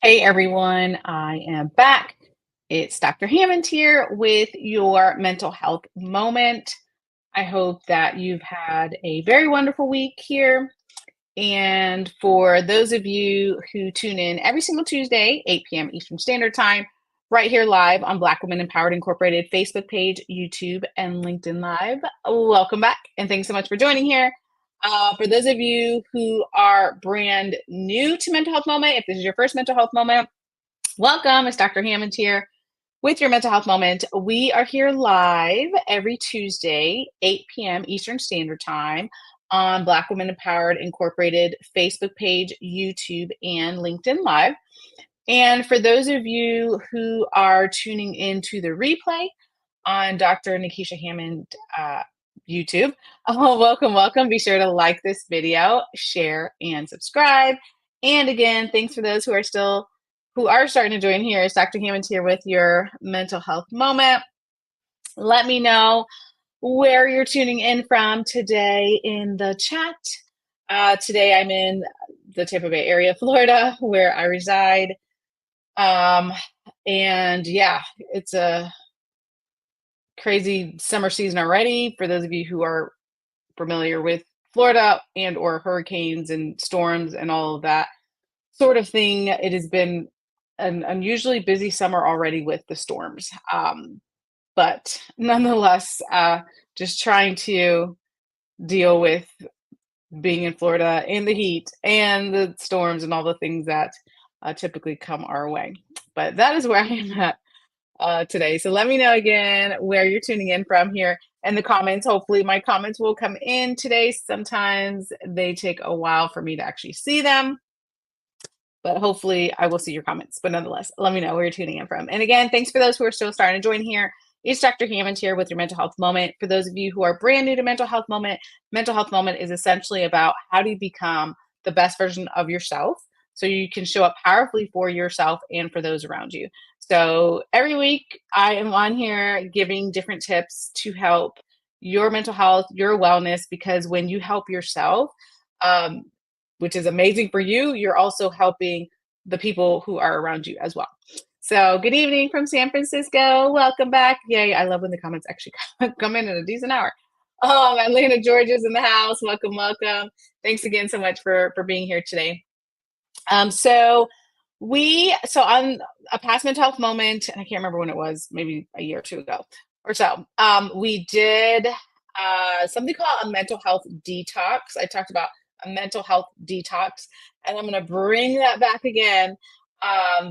Hey everyone, I am back. It's Dr. Hammond here with your mental health moment. I hope that you've had a very wonderful week here. And for those of you who tune in every single Tuesday, 8 p.m. Eastern Standard Time, right here live on Black Women Empowered Incorporated Facebook page, YouTube, and LinkedIn Live, welcome back. And thanks so much for joining here. For those of you who are brand new to Mental Health Moment, if this is your first mental health moment, welcome. It's Dr. Hammond here with your mental health moment. We are here live every Tuesday, 8 p.m. Eastern Standard Time on Black Women Empowered Incorporated Facebook page, YouTube, and LinkedIn Live. And for those of you who are tuning into the replay on Dr. Nikisha Hammond YouTube, welcome. Be sure to like this video, share, and subscribe. And again, thanks for those who are starting to join here. It's Dr. Hammond here with your mental health moment. Let me know where you're tuning in from today in the chat. Today I'm in the Tampa Bay area, Florida, where I reside. And yeah, it's a crazy summer season already. For those of you who are familiar with Florida and or hurricanes and storms and all of that sort of thing, it has been an unusually busy summer already with the storms. But nonetheless, just trying to deal with being in Florida in the heat and the storms and all the things that typically come our way. But that is where I am at today. So let me know again where you're tuning in from here in the comments. Hopefully my comments will come in today. Sometimes they take a while for me to actually see them, but hopefully I will see your comments. But nonetheless, let me know where you're tuning in from. And again, thanks for those who are still starting to join here. It's Dr. Hammond here with your mental health moment. For those of you who are brand new to mental health moment is essentially about how do you become the best version of yourself so you can show up powerfully for yourself and for those around you. So every week I am on here giving different tips to help your mental health, your wellness, because when you help yourself, which is amazing for you, you're also helping the people who are around you as well. So good evening from San Francisco. Welcome back. Yay, I love when the comments actually come in a decent hour. Atlanta, Georgia's in the house. Welcome. Thanks again so much for being here today. So on a past mental health moment, and I can't remember when it was, maybe a year or two ago or so, we did something called a mental health detox. I talked about a mental health detox, and I'm going to bring that back again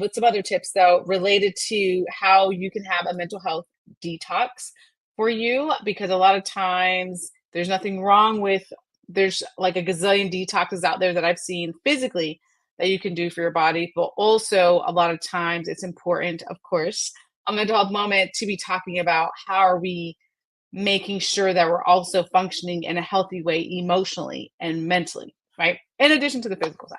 with some other tips though related to how you can have a mental health detox for you, because a lot of times there's nothing wrong with, there's like a gazillion detoxes out there that I've seen physically that you can do for your body, but also a lot of times it's important, of course, a mental health moment to be talking about how are we making sure that we're also functioning in a healthy way emotionally and mentally, right? In addition to the physical side.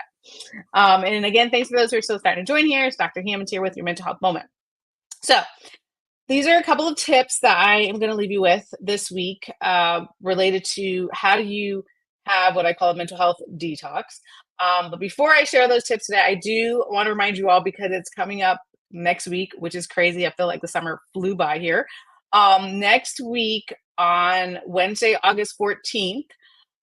And again, thanks for those who are still starting to join here. It's Dr. Hammond here with your mental health moment. So these are a couple of tips that I am going to leave you with this week related to how do you have what I call a mental health detox. But before I share those tips today, I do want to remind you all, because it's coming up next week, which is crazy. I feel like the summer flew by here. Next week on Wednesday, August 14th,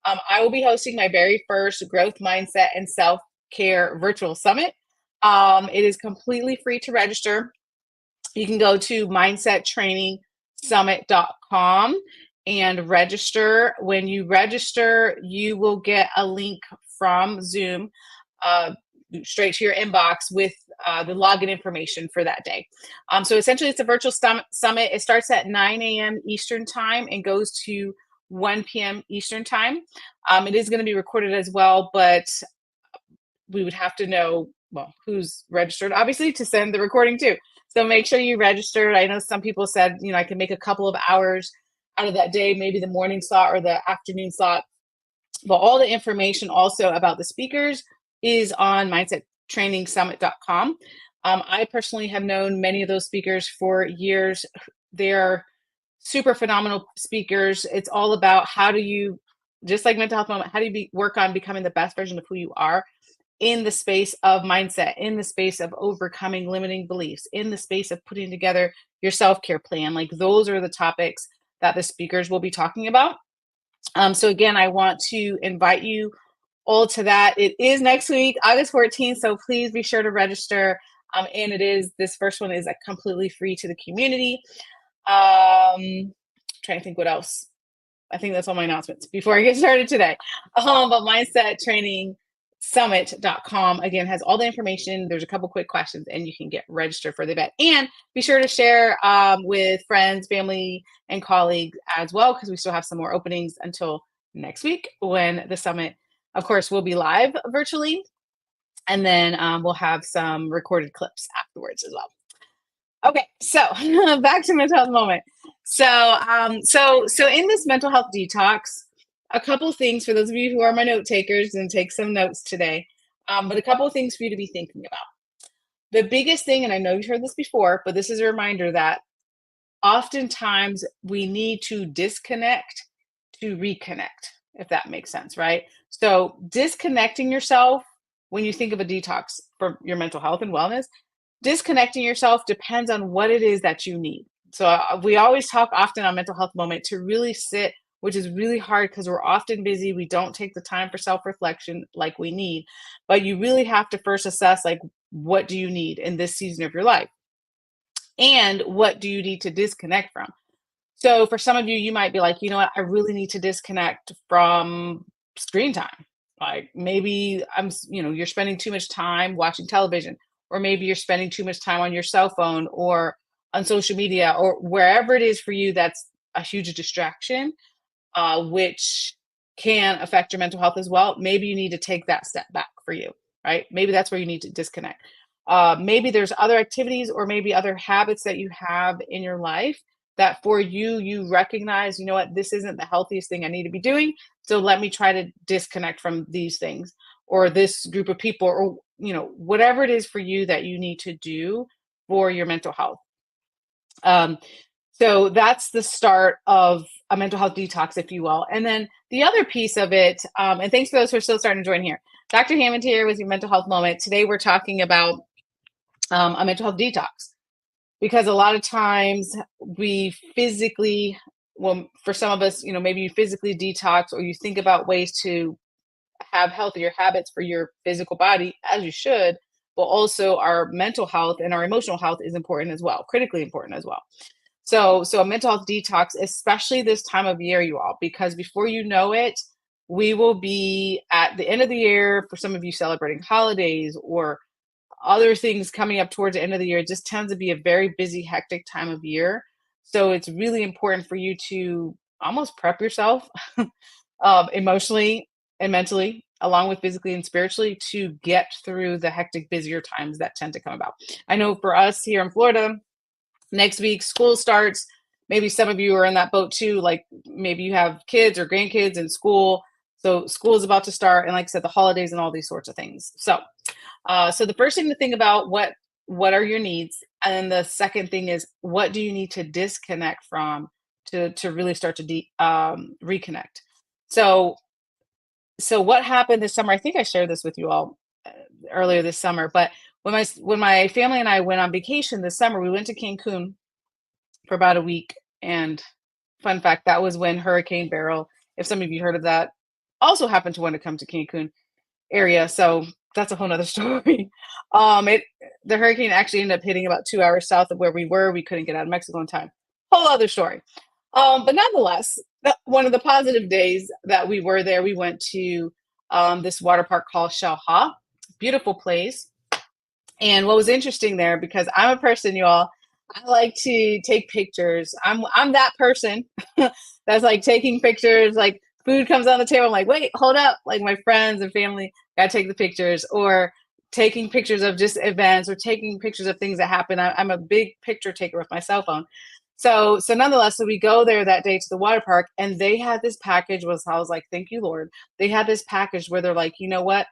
I will be hosting my very first growth mindset and self-care virtual summit. It is completely free to register. You can go to mindsettrainingsummit.com and register. When you register, you will get a link from Zoom straight to your inbox with the login information for that day. So essentially it's a virtual summit. It starts at 9 a.m. Eastern time and goes to 1 p.m. Eastern time. It is going to be recorded as well, but we would have to know, well, who's registered, obviously, to send the recording to. So make sure you registered. I know some people said, I can make a couple of hours out of that day, maybe the morning slot or the afternoon slot. But all the information also about the speakers is on mindsettrainingsummit.com. I personally have known many of those speakers for years. They're super phenomenal speakers. It's all about how do you, just like mental health moment, how do you work on becoming the best version of who you are in the space of mindset, in the space of overcoming limiting beliefs, in the space of putting together your self-care plan. Like those are the topics that the speakers will be talking about. So again, I want to invite you all to that. It is next week, August 14th. So please be sure to register. And this first one is completely free to the community. Trying to think what else. I think that's all my announcements before I get started today. But mindsettrainingsummit.com again has all the information. There's a couple quick questions and you can get registered for the event. And be sure to share with friends, family, and colleagues as well, because we still have some more openings until next week when the summit, of course, will be live virtually. And then we'll have some recorded clips afterwards as well. Okay, so back to mental health moment. So in this mental health detox, a couple things for those of you who are my note takers and take some notes today, but a couple of things for you to be thinking about. The biggest thing, and I know you've heard this before, but this is a reminder that oftentimes we need to disconnect to reconnect, if that makes sense, right? So disconnecting yourself when you think of a detox for your mental health and wellness, disconnecting yourself depends on what it is that you need. So we always talk often on mental health moment to really sit, which is really hard because we're often busy. We don't take the time for self-reflection like we need, but you really have to first assess, like, what do you need in this season of your life? And what do you need to disconnect from? So for some of you, you might be like, you know what, I really need to disconnect from screen time. Like maybe you're spending too much time watching television, or maybe you're spending too much time on your cell phone or on social media or wherever it is for you that's a huge distraction, which can affect your mental health as well. Maybe you need to take that step back for you, right? Maybe that's where you need to disconnect. Maybe there's other activities or maybe other habits that you have in your life that for you recognize, you know what, this isn't the healthiest thing I need to be doing. So let me try to disconnect from these things or this group of people or, whatever it is for you that you need to do for your mental health. So that's the start of a mental health detox, if you will. And then the other piece of it, and thanks for those who are still starting to join here. Dr. Hammond here with your mental health moment. Today we're talking about a mental health detox. Because a lot of times we physically, well, for some of us, maybe you physically detox or you think about ways to have healthier habits for your physical body, as you should, but also our mental health and our emotional health is important as well, critically important as well. So a mental health detox, especially this time of year, you all, because before you know it, we will be at the end of the year, for some of you celebrating holidays or other things coming up towards the end of the year. It just tends to be a very busy, hectic time of year. So it's really important for you to almost prep yourself emotionally and mentally, along with physically and spiritually, to get through the hectic, busier times that tend to come about. I know for us here in Florida, next week school starts. Maybe some of you are in that boat too. Like maybe you have kids or grandkids in school. So school is about to start. And like I said, the holidays and all these sorts of things. So the first thing to think about, what are your needs? And then the second thing is, what do you need to disconnect from to really start to reconnect? So what happened this summer, I think I shared this with you all earlier this summer, but when my family and I went on vacation this summer, we went to Cancun for about a week. And fun fact, that was when Hurricane Beryl, if some of you heard of that, also happened to want to come to Cancun area. So that's a whole nother story. The hurricane actually ended up hitting about 2 hours south of where we were. We couldn't get out of Mexico in time. Whole other story. But nonetheless, one of the positive days that we were there, we went to this water park called Shalha. Beautiful place. And what was interesting there, because I'm a person, you all, I like to take pictures. I'm that person that's like taking pictures, like food comes on the table. I'm like, wait, hold up. Like my friends and family got to take the pictures, or taking pictures of just events, or taking pictures of things that happen. I'm a big picture taker with my cell phone. So nonetheless, so we go there that day to the water park, and they had this package. I was like, thank you, Lord. They had this package where they're like, you know what?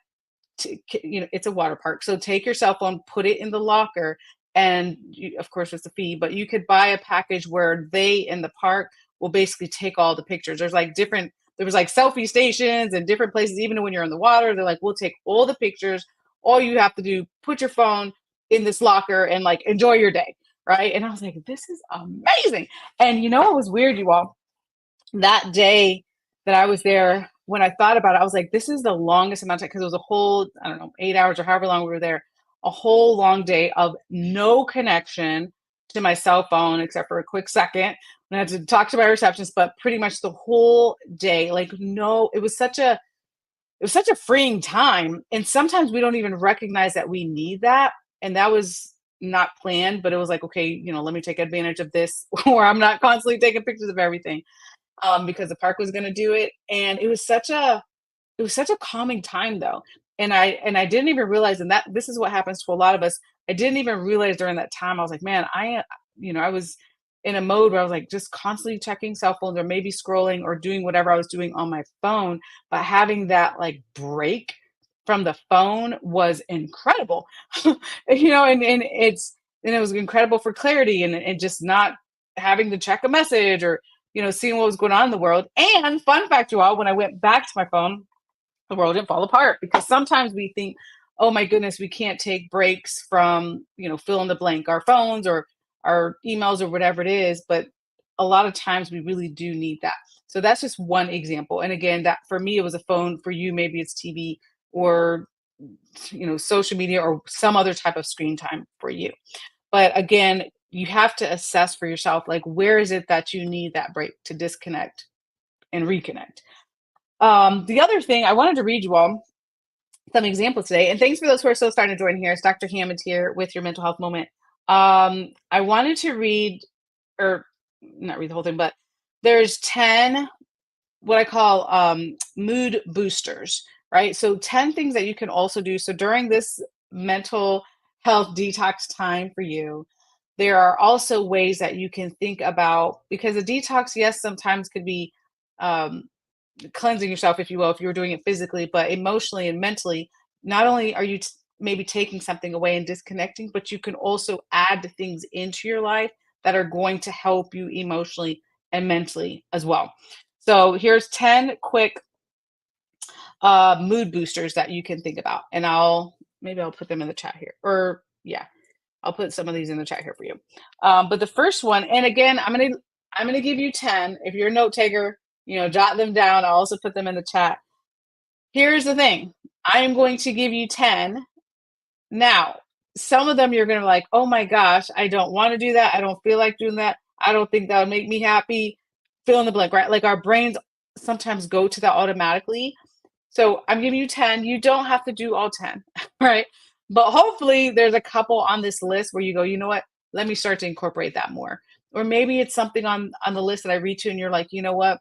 It's a water park. So take your cell phone, put it in the locker, and of course it's a fee, but you could buy a package where they in the park will basically take all the pictures. There was like selfie stations and different places, even when you're in the water, they're like, we'll take all the pictures, All you have to do, put your phone in this locker and like enjoy your day. Right. And I was like, this is amazing. And you know what was weird, you all? That day that I was there, when I thought about it, I was like, this is the longest amount of time because it was a whole, I don't know, 8 hours or however long we were there, a whole long day of no connection to my cell phone except for a quick second. And I had to talk to my receptionist, but pretty much the whole day, like no, it was such a freeing time. And sometimes we don't even recognize that we need that. And that was not planned, but it was like, okay, let me take advantage of this, or I'm not constantly taking pictures of everything because the park was going to do it. And it was such a calming time though. And I didn't even realize, and that this is what happens to a lot of us. I didn't even realize during that time. I was like, man, I was in a mode where I was like just constantly checking cell phones or maybe scrolling or doing whatever I was doing on my phone. But having that like break from the phone was incredible. And it was incredible for clarity and just not having to check a message or seeing what was going on in the world. And fun fact, you all, when I went back to my phone, the world didn't fall apart because sometimes we think, oh my goodness, we can't take breaks from, fill in the blank, our phones or our emails or whatever it is. But a lot of times we really do need that. So that's just one example. And again, that for me, it was a phone. For you, maybe it's TV or, social media or some other type of screen time for you. But again, you have to assess for yourself, like, where is it that you need that break to disconnect and reconnect? The other thing I wanted to read you all some examples today, and thanks for those who are still starting to join here. It's Dr. Hammond here with your mental health moment. I wanted to read, or not read the whole thing, but there's 10 what I call mood boosters, right? So 10 things that you can also do. So during this mental health detox time for you, there are also ways that you can think about because a detox, yes, sometimes could be um, cleansing yourself, if you will, if you were doing it physically, but emotionally and mentally, not only are you maybe taking something away and disconnecting, but you can also add things into your life that are going to help you emotionally and mentally as well. So here's 10 quick mood boosters that you can think about. And I'll put them in the chat here. Or yeah, I'll put some of these in the chat here for you. But the first one, and again, I'm gonna give you 10. If you're a note taker, jot them down. I'll also put them in the chat. Here's the thing. I am going to give you 10. Now, some of them you're gonna be like, oh my gosh, I don't want to do that. I don't feel like doing that. I don't think that would make me happy. Fill in the blank, right? Like our brains sometimes go to that automatically. So I'm giving you 10. You don't have to do all 10, right? But hopefully there's a couple on this list where you go, you know what? Let me start to incorporate that more. Or maybe it's something on the list that I read to and you're like, you know what?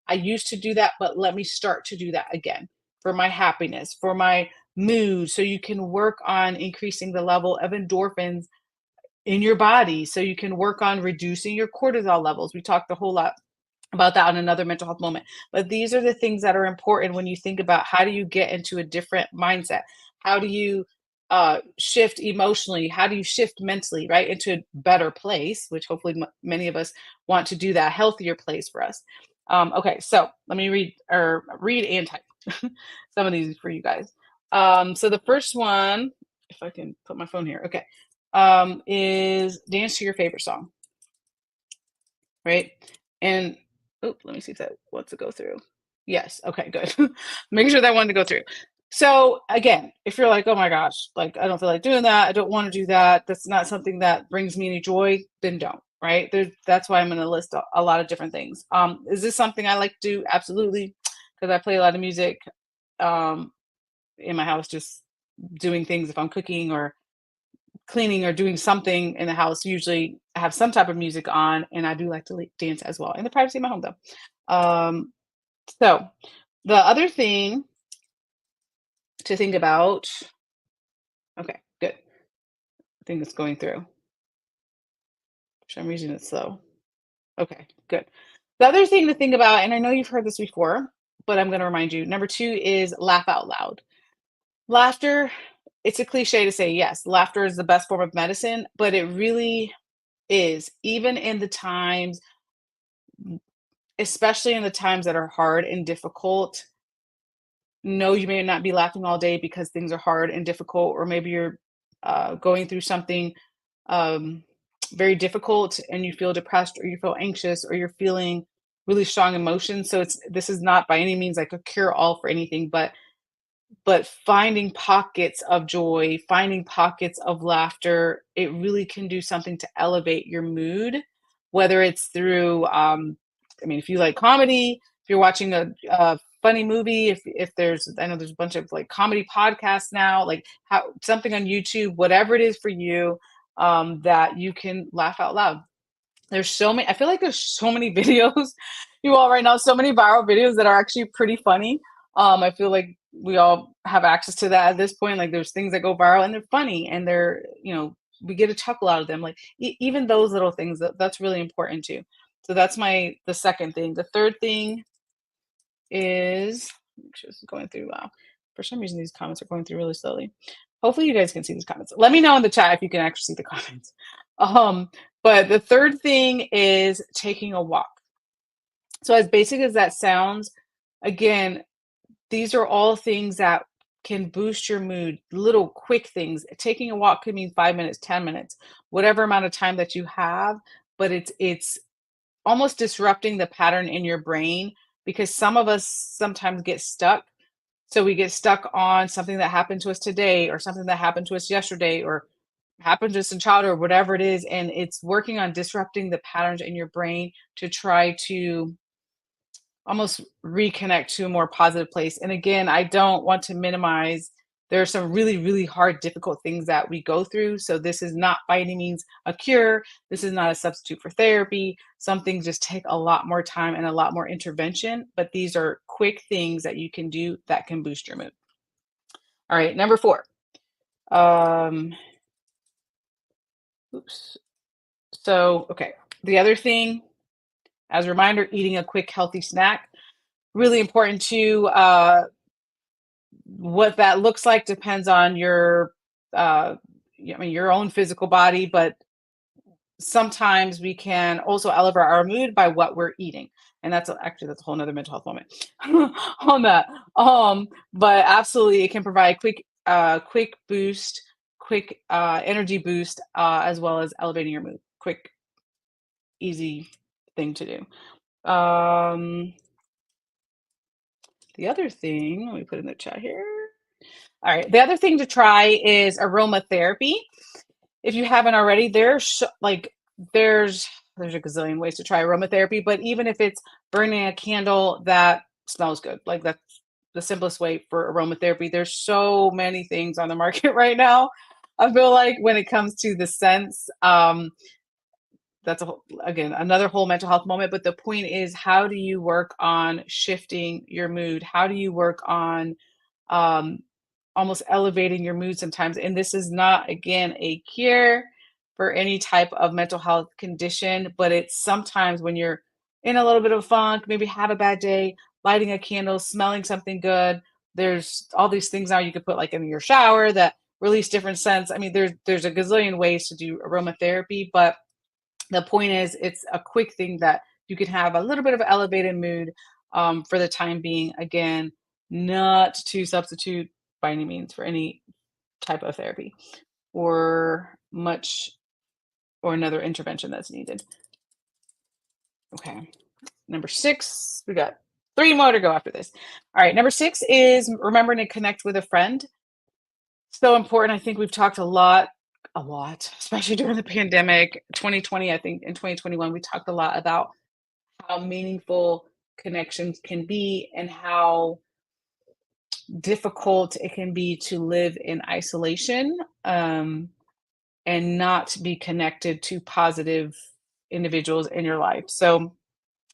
I used to do that, but let me start to do that again for my happiness, for my mood. So you can work on increasing the level of endorphins in your body. So you can work on reducing your cortisol levels. We talked a whole lot about that on another mental health moment. But these are the things that are important when you think about how do you get into a different mindset? How do you shift emotionally? How do you shift mentally, right, into a better place, which hopefully many of us want to do that healthier place for us. Okay, so let me read and type some of these for you guys. So the first one, if I can put my phone here, okay, is dance to your favorite song, right? And oh, let me see if that wants to go through. Yes. Okay, good. Making sure that wanted to go through. So again, if you're like, oh my gosh, like I don't feel like doing that, I don't want to do that, that's not something that brings me any joy, then don't, right? That's why I'm going to list a lot of different things. Is this something I like to do? Absolutely, because I play a lot of music um, in my house, just doing things if I'm cooking or cleaning or doing something in the house. Usually I have some type of music on and I do like to dance as well in the privacy of my home though. So the other thing to think about, okay, good. I think it's going through. For some reason it's slow. Okay, good. The other thing to think about, and I know you've heard this before, but I'm going to remind you, number 2 is laugh out loud. Laughter, it's a cliche to say, yes, laughter is the best form of medicine, but it really is, even in the times, especially in the times that are hard and difficult. no, you may not be laughing all day because things are hard and difficult, or maybe you're going through something um, very difficult and you feel depressed or you feel anxious or you're feeling really strong emotions. So this is not by any means like a cure all for anything, but finding pockets of joy, finding pockets of laughter, it really can do something to elevate your mood, whether it's through, I mean, if you like comedy, if you're watching a funny movie, if there's, I know there's a bunch of like comedy podcasts now, like how something on YouTube, whatever it is for you, that you can laugh out loud. There's so many, I feel like there's so many videos you all right now, so many viral videos that are actually pretty funny. I feel like we all have access to that at this point. Like there's things that go viral and they're funny and they're, we get a chuckle out of them. Like even those little things that's really important too. So that's the second thing. The third thing is, make sure this is going through. Wow. For some reason, these comments are going through really slowly. Hopefully you guys can see these comments. Let me know in the chat if you can actually see the comments. But the third thing is taking a walk. So as basic as that sounds, again, these are all things that can boost your mood, little quick things. Taking a walk could mean 5 minutes, 10 minutes, whatever amount of time that you have, but it's almost disrupting the pattern in your brain because some of us sometimes get stuck. So we get stuck on something that happened to us today or something that happened to us yesterday or happened to us in childhood or whatever it is. And it's working on disrupting the patterns in your brain to try to almost reconnect to a more positive place. And again, I don't want to minimize. There are some really, really hard, difficult things that we go through. So this is not by any means a cure. This is not a substitute for therapy. Some things just take a lot more time and a lot more intervention, but these are quick things that you can do that can boost your mood. All right, number 4. Oops. So, okay. The other thing, as a reminder, eating a quick, healthy snack. Really important to what that looks like depends on your your own physical body, but sometimes we can also elevate our mood by what we're eating. And that's a whole nother mental health moment on that. But absolutely it can provide quick boost, quick energy boost, as well as elevating your mood. Quick, easy thing to do. The other thing, let me put in the chat here. All right. The other thing to try is aromatherapy. If you haven't already, there's a gazillion ways to try aromatherapy, but even if it's burning a candle that smells good, like that's the simplest way for aromatherapy. There's so many things on the market right now. I feel like when it comes to the scents, that's again another whole mental health moment. But the point is, how do you work on shifting your mood? How do you work on um, almost elevating your mood sometimes? And this is not, again, a cure for any type of mental health condition, but it's sometimes when you're in a little bit of funk, maybe have a bad day, lighting a candle, smelling something good. There's all these things now you could put like in your shower that release different scents. I mean, there's a gazillion ways to do aromatherapy, but the point is it's a quick thing that you can have a little bit of elevated mood for the time being. Again, not to substitute by any means for any type of therapy or much or another intervention that's needed. Okay. Number 6, we got 3 more to go after this. All right. Number 6 is remembering to connect with a friend. So important. I think we've talked a lot, especially during the pandemic. 2020, I think in 2021, we talked a lot about how meaningful connections can be and how difficult it can be to live in isolation, and not be connected to positive individuals in your life. So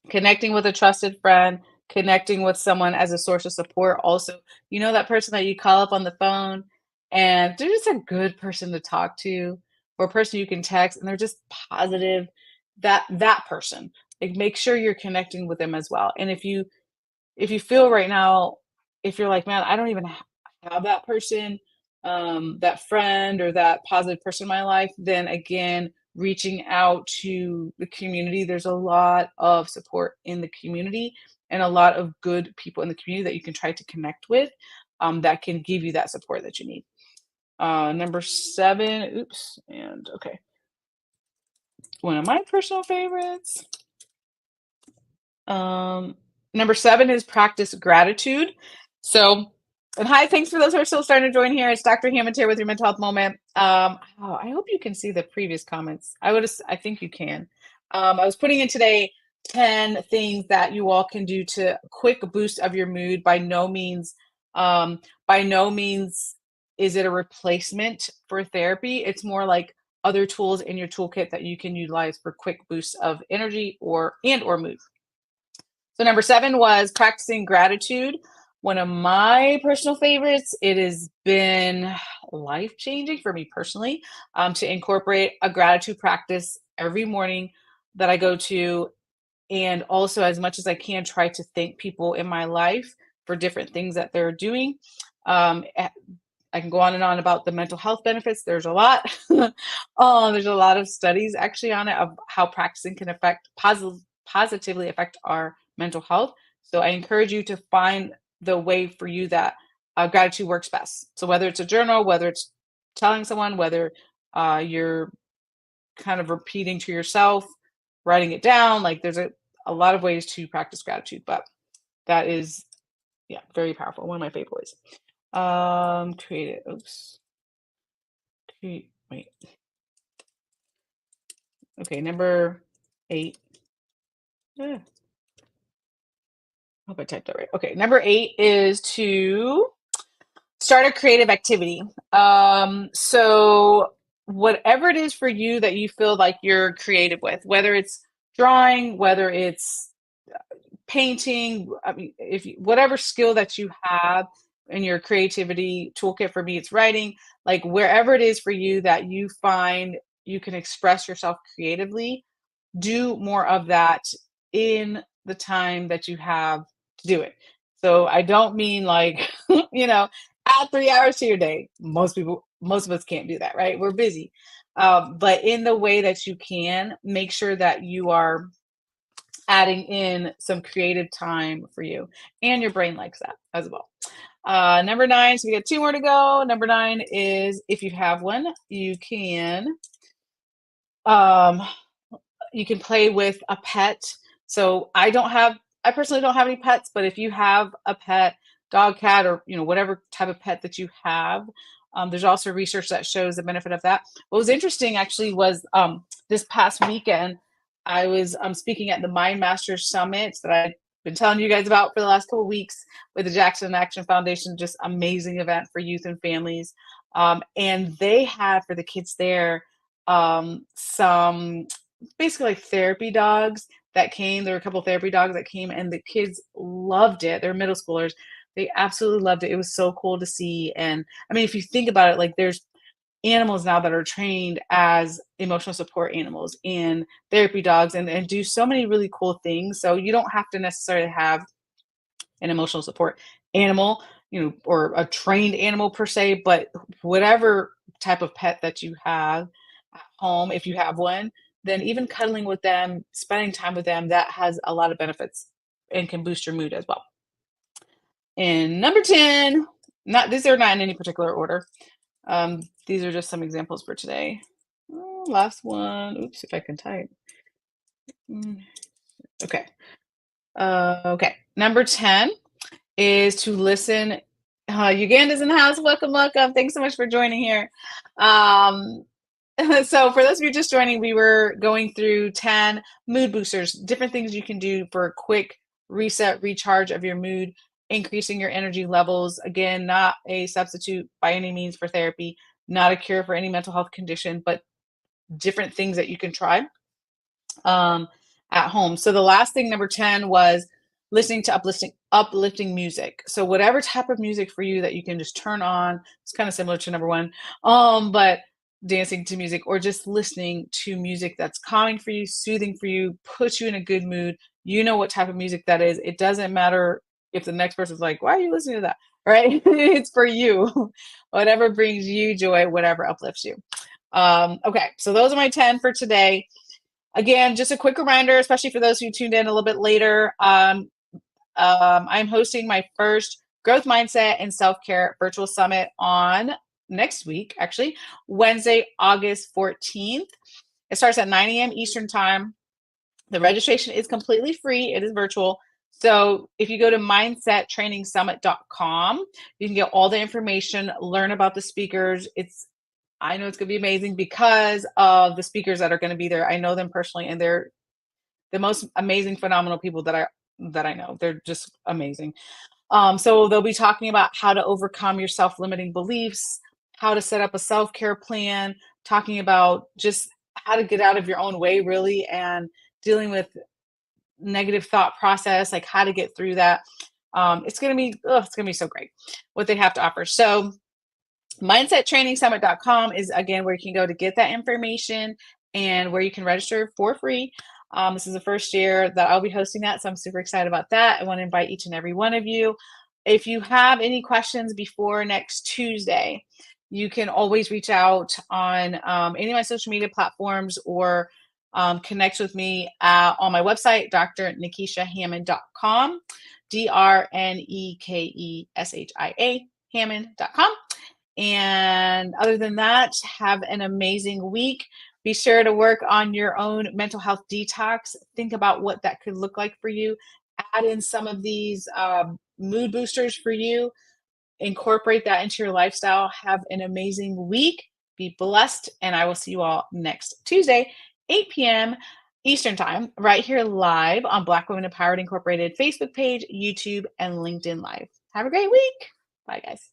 connecting with a trusted friend, connecting with someone as a source of support. Also, that person that you call up on the phone and they're just a good person to talk to, or a person you can text and they're just positive. That person, like, make sure you're connecting with them as well. And if you feel right now, if you're like, man, I don't even have that person, that friend or that positive person in my life, then again, reaching out to the community. There's a lot of support in the community, and a lot of good people in the community that you can try to connect with, that can give you that support that you need. Number 7, oops, and okay. One of my personal favorites. Um, Number 7 is practice gratitude. So, and hi, thanks for those who are still starting to join here. It's Dr. Hammond here with your mental health moment. Oh, I hope you can see the previous comments. I think you can. I was putting in today 10 things that you all can do to quick boost of your mood. Um, by no means is it a replacement for therapy. It's more like other tools in your toolkit that you can utilize for quick boosts of energy or mood. So number 7 was practicing gratitude. One of my personal favorites. It has been life changing for me personally, to incorporate a gratitude practice every morning that I go to, and also as much as I can try to thank people in my life for different things that they're doing. I can go on and on about the mental health benefits. There's a lot. There's a lot of studies actually on it of how practicing can positively affect our mental health. So I encourage you to find the way for you that gratitude works best. So whether it's a journal, whether it's telling someone, whether you're kind of repeating to yourself, writing it down, like there's a lot of ways to practice gratitude, but that is, yeah, very powerful. One of my favorite ways. Create it. Oops. Wait. Okay, number 8. Yeah, hope I typed that right. Okay, number 8 is to start a creative activity. So whatever it is for you that you feel like you're creative with, whether it's drawing, whether it's painting, I mean, whatever skill that you have in your creativity toolkit, for me, it's writing, like wherever it is for you that you find you can express yourself creatively, do more of that in the time that you have to do it. So I don't mean like, add 3 hours to your day. Most of us can't do that, right? We're busy. But in the way that you can, make sure that you are adding in some creative time for you, and your brain likes that as well. Number 9, so we got 2 more to go. Number 9 is, if you have one, um, you can play with a pet. So I personally don't have any pets, but if you have a pet, dog, cat, or whatever type of pet that you have, there's also research that shows the benefit of that. What was interesting actually was, this past weekend, I was speaking at the Mind Masters Summit that I've been telling you guys about for the last couple of weeks with the Jackson Action Foundation. Just amazing event for youth and families. And they had for the kids there, some basically like therapy dogs that came. There were a couple of therapy dogs that came, and the kids loved it. They're middle schoolers. They absolutely loved it. It was so cool to see. And I mean, if you think about it, like there's animals now that are trained as emotional support animals and therapy dogs, and do so many really cool things. So you don't have to necessarily have an emotional support animal, or a trained animal per se, but whatever type of pet that you have at home, if you have one, then even cuddling with them, spending time with them, that has a lot of benefits and can boost your mood as well. And number 10, these are not in any particular order. These are just some examples for today. Last one. Oops, if I can type. Okay. Okay. Number 10 is to listen. Uganda's in the house. Welcome, welcome. Thanks so much for joining here. So for those of you just joining, we were going through 10 mood boosters, different things you can do for a quick reset, recharge of your mood, increasing your energy levels. Again, not a substitute by any means for therapy, not a cure for any mental health condition, but different things that you can try at home. So the last thing, number 10, was listening to uplifting music. So whatever type of music for you that you can just turn on. It's kind of similar to number 1, but dancing to music or just listening to music that's calming for you, soothing for you, puts you in a good mood. You know what type of music that is. It doesn't matter if the next person's like, why are you listening to that? Right? It's for you. Whatever brings you joy, whatever uplifts you. Okay, so those are my 10 for today. Again, just a quick reminder, especially for those who tuned in a little bit later, I'm hosting my first growth mindset and self-care virtual summit on next week, actually, Wednesday, August 14th. It starts at 9 a.m. Eastern time. The registration is completely free. It is virtual. So if you go to mindsettrainingsummit.com, you can get all the information, learn about the speakers. I know it's going to be amazing because of the speakers that are going to be there. I know them personally, and they're the most amazing, phenomenal people that I know. They're just amazing. So they'll be talking about how to overcome your self-limiting beliefs, how to set up a self-care plan, talking about just how to get out of your own way, really, and dealing with negative thought process, like how to get through that. It's gonna be so great what they have to offer. So mindsettrainingsummit.com is again where you can go to get that information and where you can register for free. This is the first year that I'll be hosting that, so I'm super excited about that. I want to invite each and every one of you. If you have any questions before next Tuesday, you can always reach out on any of my social media platforms or connect with me on my website, drnekeshahammond.com, DRNEKESHIA, Hammond.com. And other than that, have an amazing week. Be sure to work on your own mental health detox. Think about what that could look like for you. Add in some of these mood boosters for you. Incorporate that into your lifestyle. Have an amazing week. Be blessed. And I will see you all next Tuesday, 8 p.m. Eastern Time, right here live on Black Women Empowered Incorporated Facebook page, YouTube, and LinkedIn Live. Have a great week. Bye, guys.